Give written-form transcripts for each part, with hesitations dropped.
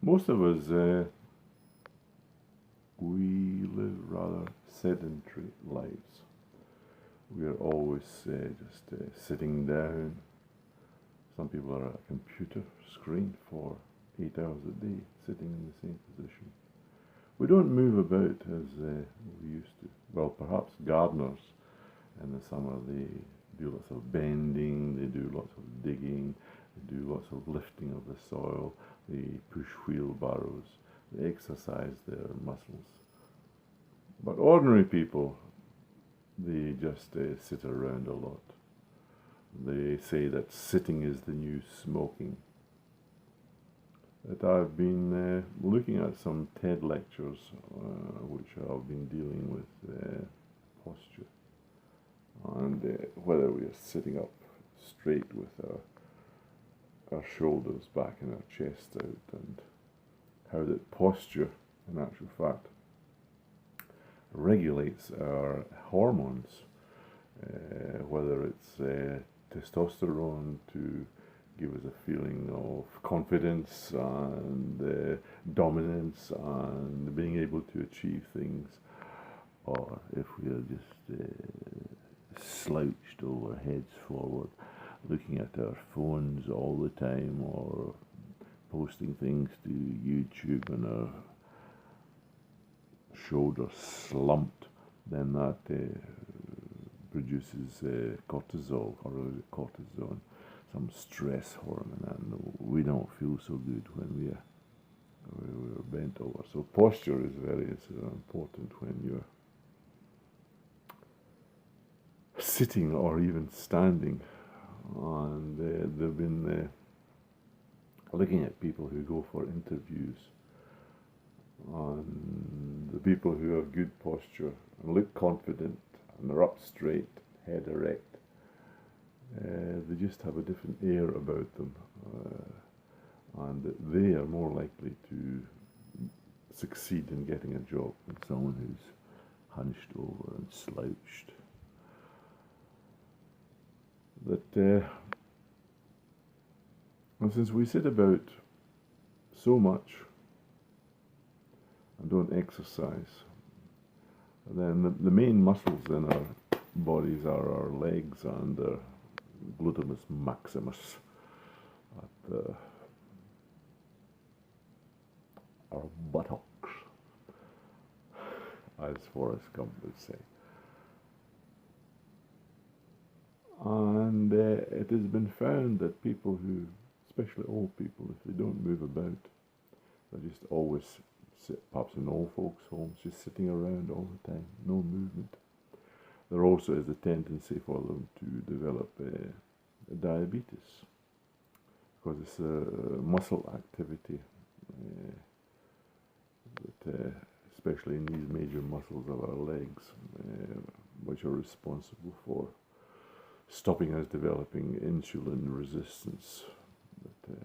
Most of us, we live rather sedentary lives. We are always just sitting down. Some people are at a computer screen for 8 hours a day, sitting in the same position. We don't move about as we used to. Well, perhaps gardeners in the summer, they do lots of bending, they do lots of digging, they do lots of lifting of the soil, they push wheelbarrows, they exercise their muscles. But ordinary people, they just sit around a lot. They say that sitting is the new smoking. That I've been looking at some TED lectures which have been dealing with posture and whether we are sitting up straight with our shoulders back and our chest out, and how that posture, in actual fact, regulates our hormones, whether it's testosterone to give us a feeling of confidence and dominance and being able to achieve things, or if we are just slouched over, heads forward, looking at our phones all the time, or posting things to YouTube and our shoulders slumped, then that produces cortisol, or cortisone, some stress hormone, and we don't feel so good when we're bent over. So posture is very important when you're sitting or even standing. And they've been looking at people who go for interviews, and the people who have good posture and look confident and are up straight, head erect, they just have a different air about them, and they are more likely to succeed in getting a job than someone who's hunched over and slouched. That and since we sit about so much and don't exercise, then the main muscles in our bodies are our legs and our glutamus maximus at our buttocks, as Forrest Gump would say. And it has been found that people who, especially old people, if they don't move about, they just always sit, perhaps in old folks' homes, just sitting around all the time, no movement. There also is a tendency for them to develop diabetes, because it's muscle activity, that, especially in these major muscles of our legs, which are responsible for stopping us developing insulin resistance. But,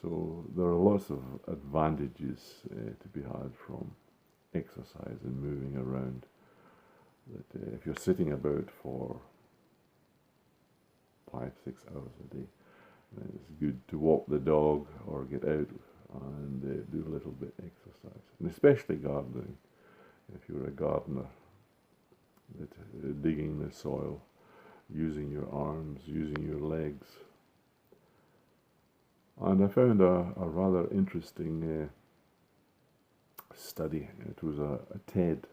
so there are lots of advantages to be had from exercise and moving around. That if you're sitting about for 5-6 hours a day, then it's good to walk the dog or get out and do a little bit exercise, and especially gardening. If you're a gardener, that digging the soil, using your arms, using your legs. And I found a rather interesting study. It was a TED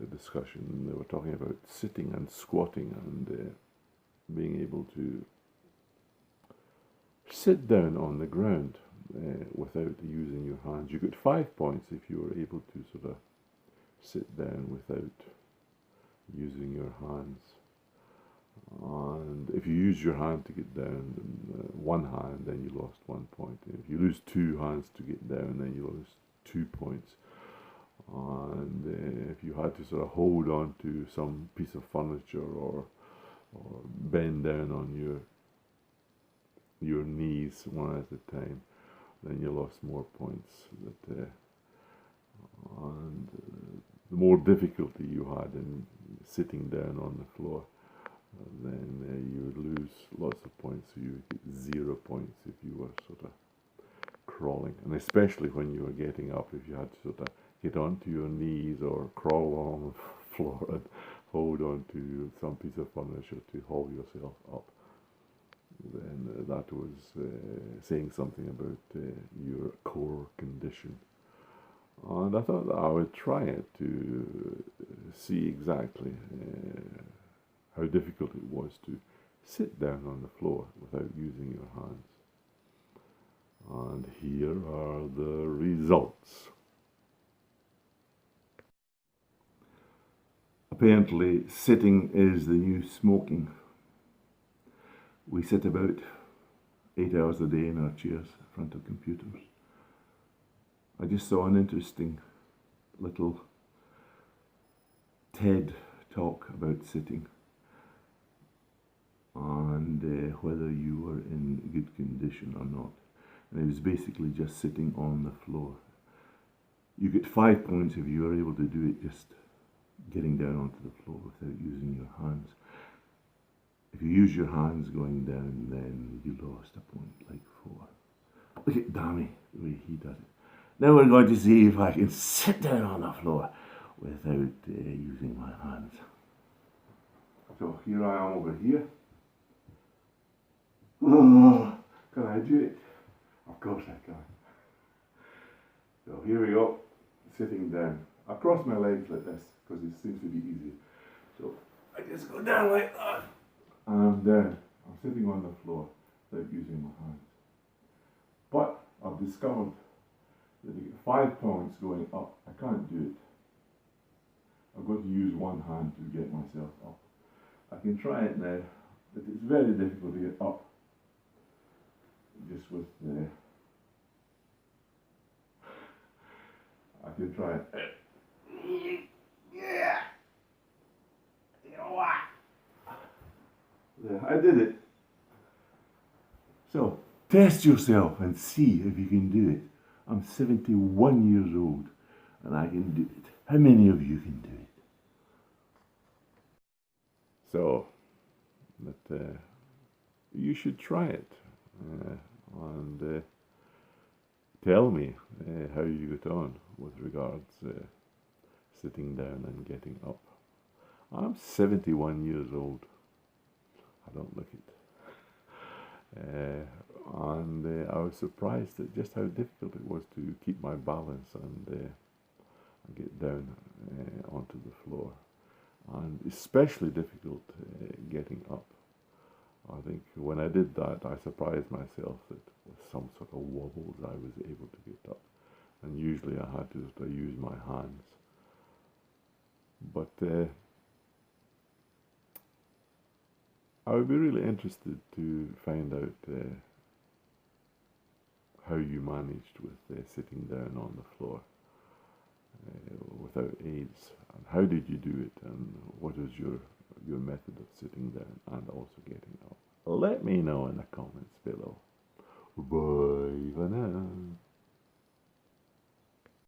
discussion. They were talking about sitting and squatting and being able to sit down on the ground without using your hands. You got 5 points if you were able to sort of sit down without using your hands. And if you use your hand to get down, one hand, then you lost 1 point. If you lose 2 hands to get down, then you lose 2 points. And if you had to sort of hold on to some piece of furniture or bend down on your knees one at a time, then you lost more points. And the more difficulty you had in sitting down on the floor, then you would lose lots of points so you get 0 points if you were sort of crawling, and especially when you were getting up, if you had to sort of get onto your knees or crawl along the floor and hold on to some piece of furniture to haul yourself up, then that was saying something about your core condition. And I thought that I would try it to see exactly how difficult it was to sit down on the floor without using your hands. And here are the results. Apparently, sitting is the new smoking. We sit about 8 hours a day in our chairs in front of computers. I just saw an interesting little TED talk about sitting and whether you were in good condition or not. And it was basically just sitting on the floor. You get 5 points if you are able to do it just getting down onto the floor without using your hands. If you use your hands going down, then you lost a point, like 4. Look at Dammy, the way he does it. Now we're going to see if I can sit down on the floor without using my hands. So here I am over here. Oh, can I do it? Of course I can. So here we go, sitting down. I cross my legs like this because it seems to be easy. So I just go down like that. And I'm down. I'm sitting on the floor without using my hands. But I've discovered that you get 5 points going up. I can't do it. I've got to use one hand to get myself up. I can try it now, but it's very difficult to get up just with the... I can try it. Yeah. You know what? There, I did it. So, test yourself and see if you can do it. I'm 71 years old and I can do it. How many of you can do it? So, but you should try it and tell me how you get on with regards sitting down and getting up. I'm 71 years old. I don't look it. And I was surprised at just how difficult it was to keep my balance and get down onto the floor. And especially difficult getting up. I think when I did that, I surprised myself that with some sort of wobbles I was able to get up. And usually I had to sort of use my hands. But I would be really interested to find out how you managed with sitting down on the floor without aids. And how did you do it? And what is your method of sitting down and also getting up? Let me know in the comments below. Bye for now.